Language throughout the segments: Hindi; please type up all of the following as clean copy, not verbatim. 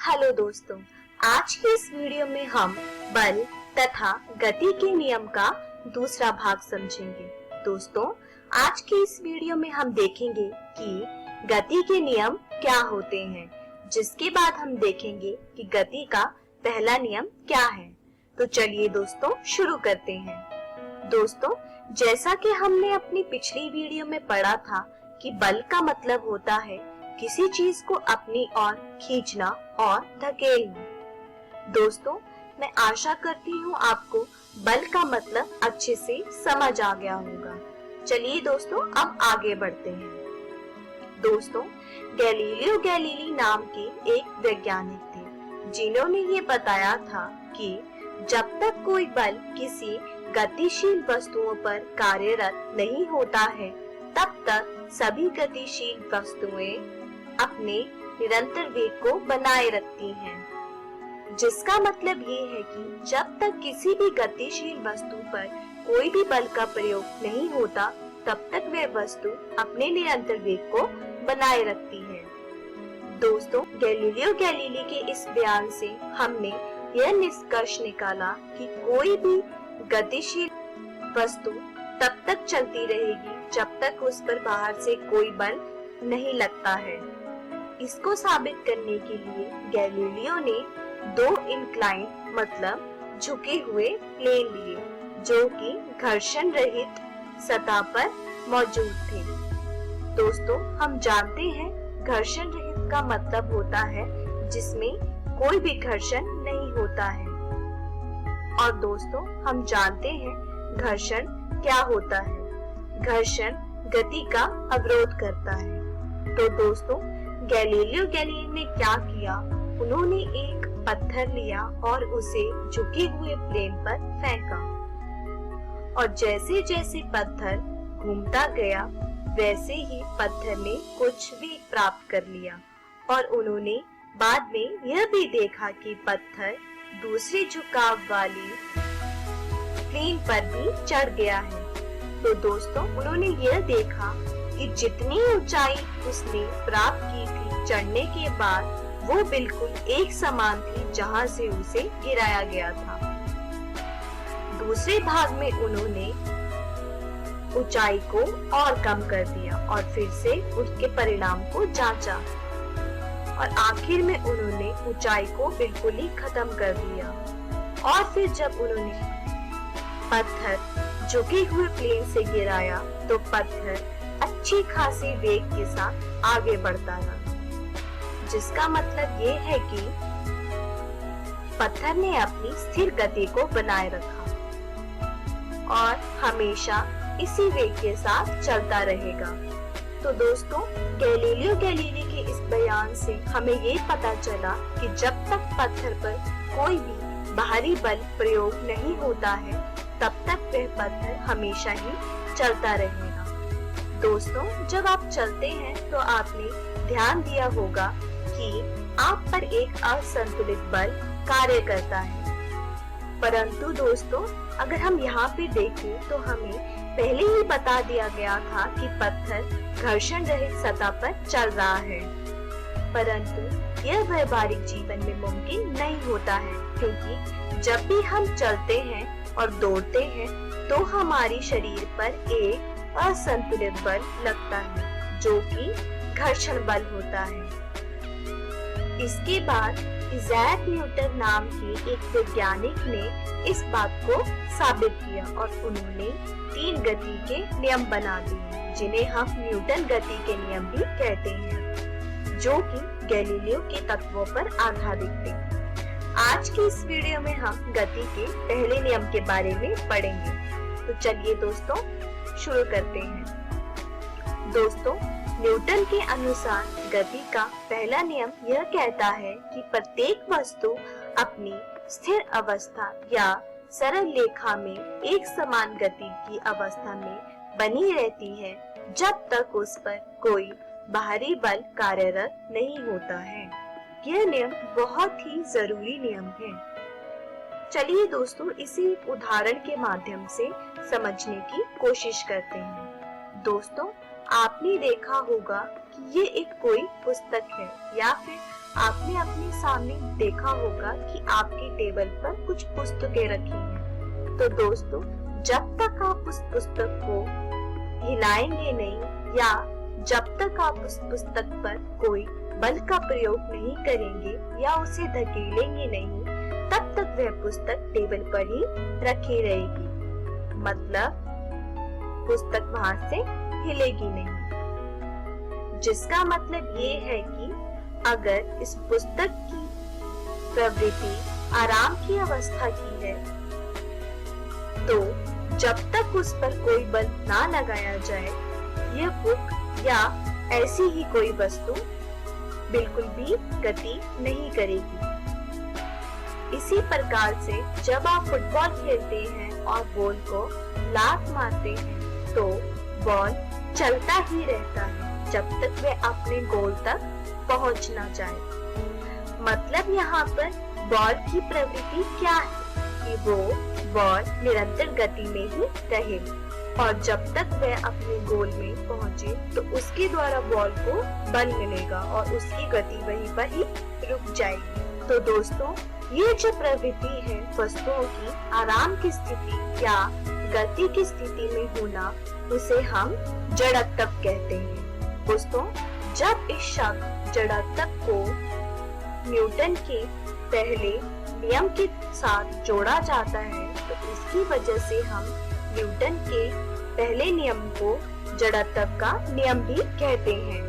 हेलो दोस्तों, आज की इस वीडियो में हम बल तथा गति के नियम का दूसरा भाग समझेंगे। दोस्तों, आज की इस वीडियो में हम देखेंगे कि गति के नियम क्या होते हैं, जिसके बाद हम देखेंगे कि गति का पहला नियम क्या है। तो चलिए दोस्तों शुरू करते हैं। दोस्तों, जैसा कि हमने अपनी पिछली वीडियो में पढ़ा था कि बल का मतलब होता है किसी चीज को अपनी ओर खींचना और धकेलना। दोस्तों, मैं आशा करती हूँ आपको बल का मतलब अच्छे से समझ आ गया होगा। चलिए दोस्तों, अब आगे बढ़ते हैं। दोस्तों, गैलीलियो गैलीली नाम के एक वैज्ञानिक थे, जिन्होंने ये बताया था कि जब तक कोई बल किसी गतिशील वस्तुओं पर कार्यरत नहीं होता है, तब तक सभी गतिशील वस्तुएं अपने निरंतर वेग को बनाए रखती हैं। जिसका मतलब ये है कि जब तक किसी भी गतिशील वस्तु पर कोई भी बल का प्रयोग नहीं होता, तब तक वह वस्तु अपने निरंतर वेग को बनाए रखती है। दोस्तों, गैलीलियो गैलीली के इस बयान से हमने यह निष्कर्ष निकाला कि कोई भी गतिशील वस्तु तब तक चलती रहेगी जब तक उस पर बाहर से कोई बल नहीं लगता है। इसको साबित करने के लिए गैलीलियो ने दो इंक्लाइन मतलब झुके हुए प्लेन लिए, जो कि घर्षण रहित सतह पर मौजूद थे। दोस्तों, हम जानते हैं घर्षण रहित का मतलब होता है जिसमें कोई भी घर्षण नहीं होता है। और दोस्तों, हम जानते हैं घर्षण क्या होता है। घर्षण गति का अवरोध करता है। तो दोस्तों, गैलीलियो गैलीली ने क्या किया, उन्होंने एक पत्थर लिया और उसे झुके हुए प्लेन पर फेंका, और जैसे जैसे पत्थर घूमता गया वैसे ही पत्थर ने कुछ वेग प्राप्त कर लिया। और उन्होंने बाद में यह भी देखा कि पत्थर दूसरे झुकाव वाली प्लेन पर भी चढ़ गया है। तो दोस्तों, उन्होंने यह देखा कि जितनी ऊंचाई उसने प्राप्त की थी चढ़ने के बाद, वो बिल्कुल एक समान थी जहां से उसे गिराया गया था। दूसरे भाग में उन्होंने ऊंचाई को और कम कर दिया और फिर से उसके परिणाम को जांचा, और आखिर में उन्होंने ऊंचाई को बिल्कुल ही खत्म कर दिया। और फिर जब उन्होंने पत्थर झुके हुए प्लेन से गिराया तो पत्थर अच्छी खासी वेग के साथ आगे बढ़ता रहा, जिसका मतलब ये है कि पत्थर ने अपनी स्थिर गति को बनाए रखा और हमेशा इसी वेग के साथ चलता रहेगा। तो दोस्तों, गैलीलियो गैलीली के इस बयान से हमें ये पता चला कि जब तक पत्थर पर कोई भी बाहरी बल प्रयोग नहीं होता है, तब तक वह पत्थर हमेशा ही चलता रहेगा। दोस्तों, जब आप चलते हैं तो आपने ध्यान दिया होगा कि आप पर एक असंतुलित बल कार्य करता है। परंतु दोस्तों, अगर हम यहाँ पे देखें तो हमें पहले ही बता दिया गया था कि पत्थर घर्षण रहित सतह पर चल रहा है। परंतु यह व्यवहारिक जीवन में मुमकिन नहीं होता है, क्योंकि जब भी हम चलते हैं और दौड़ते हैं तो हमारी शरीर पर एक असंतुलित बल लगता है, जो कि घर्षण बल होता है। इसके बाद इज़ैक न्यूटन नाम के एक वैज्ञानिक ने इस बात को साबित किया और उन्होंने 3 गति के नियम बना दिए, जिन्हें हम न्यूटन गति के नियम भी कहते हैं, जो कि गैलीलियो के तत्वों पर आधारित थे। आज की इस वीडियो में हम गति के पहले नियम के बारे में पढ़ेंगे। तो चलिए दोस्तों शुरू करते हैं। दोस्तों, न्यूटन के अनुसार गति का पहला नियम यह कहता है कि प्रत्येक वस्तु अपनी स्थिर अवस्था या सरल रेखा में एक समान गति की अवस्था में बनी रहती है जब तक उस पर कोई बाहरी बल कार्यरत नहीं होता है। यह नियम बहुत ही जरूरी नियम है। चलिए दोस्तों, इसी उदाहरण के माध्यम से समझने की कोशिश करते हैं। दोस्तों, आपने देखा होगा कि ये एक कोई पुस्तक है या फिर आपने अपने सामने देखा होगा कि आपकी टेबल पर कुछ पुस्तकें रखी हैं। तो दोस्तों, जब तक आप उस पुस्तक को हिलाएंगे नहीं या जब तक आप उस पुस्तक पर कोई बल का प्रयोग नहीं करेंगे या उसे धकेलेंगे नहीं, तब तक वह पुस्तक टेबल पर ही रखी रहेगी। मतलब पुस्तक वहां से हिलेगी नहीं। जिसका मतलब ये है कि अगर इस पुस्तक की प्रवृत्ति आराम की अवस्था की है, तो जब तक उस पर कोई बल ना लगाया जाए, यह बुक या ऐसी ही कोई वस्तु बिल्कुल भी गति नहीं करेगी। इसी प्रकार से जब आप फुटबॉल खेलते हैं और बॉल को लात मारते हैं, तो बॉल चलता ही रहता है जब तक वह अपने गोल तक पहुंच ना जाए। मतलब यहाँ पर बॉल की प्रवृत्ति क्या है कि वो बॉल निरंतर गति में ही रहे और जब तक वह अपने गोल में पहुंचे तो उसके द्वारा बॉल को बल मिलेगा और उसकी गति वहीं पर ही रुक जाएगी। तो दोस्तों, ये जो प्रवृत्ति है वस्तुओं की आराम की स्थिति या गति की स्थिति में होना, उसे हम जड़त्व कहते हैं। दोस्तों, जब इस शब्द जड़त्व को न्यूटन के पहले नियम के साथ जोड़ा जाता है, तो इसकी वजह से हम न्यूटन के पहले नियम को जड़त्व का नियम भी कहते हैं।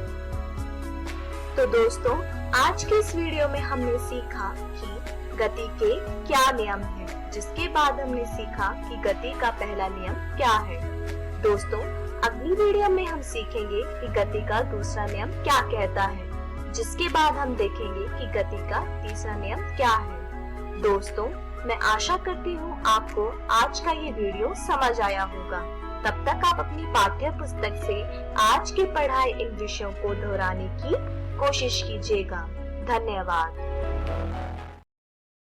तो दोस्तों, आज के इस वीडियो में हमने सीखा कि गति के क्या नियम हैं, जिसके बाद हमने सीखा कि गति का पहला नियम क्या है। दोस्तों, अगली वीडियो में हम सीखेंगे कि गति का दूसरा नियम क्या कहता है, जिसके बाद हम देखेंगे कि गति का तीसरा नियम क्या है। दोस्तों, मैं आशा करती हूँ आपको आज का ये वीडियो समझ आया होगा। तब तक आप अपनी पाठ्य पुस्तक से आज के पढ़ाए इन विषयों को दोहराने की कोशिश कीजिएगा। धन्यवाद।